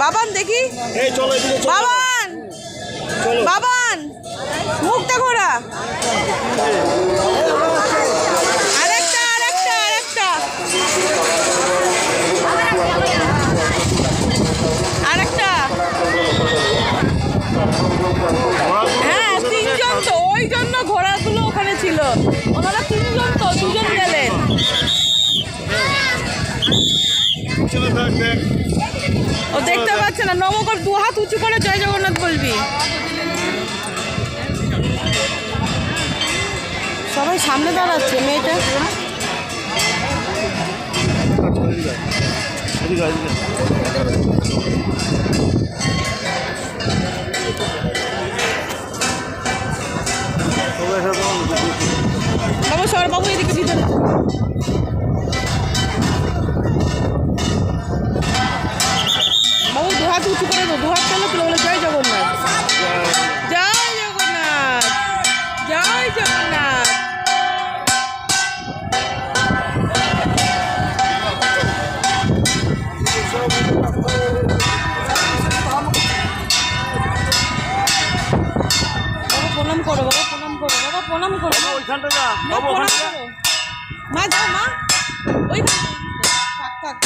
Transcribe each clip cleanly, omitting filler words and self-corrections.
বাবান দেখি, বাবান বাবান মুখটা ঘোরা। আরেকটা আরেকটা আরেকটা আরেকটা। হ্যাঁ তিনজন তো, ওই জন্য ঘোড়াগুলো ওখানে ছিল। ওনারা তিনজন তো, দুজন গেলেন। ও দেখতে পাচ্ছে না। নমকর দু হাত উঁচু করে জয় জগন্নাথ বলবি। সবাই সামনে দাঁড়াচ্ছে। মেয়েটা বাবু সর, বাবু এদিকে ভিতরে। বাবু দু হাত উঁচু করে দো, দু হাত চলো তুলে বলে জয় জগন্নাথ, জয় জগন্নাথ, জয় জগন্নাথ। বাবা প্রণাম করো, বাবা প্রণাম করো, বাবা প্রণাম করো, ওইখানটা যা, বাবা প্রণাম করো। মা যাও মা, ওইখানটা থাক থাক।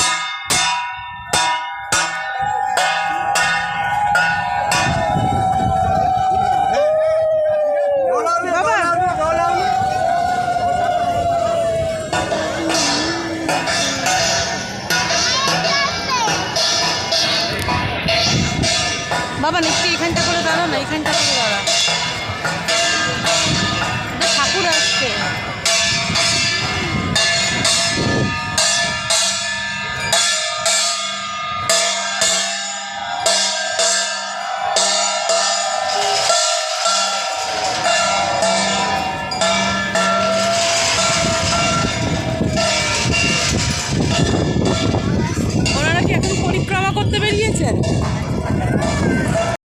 বাবা একটু এখানটা করে দাঁড়াও না, এখানটা করে দাঁড়া।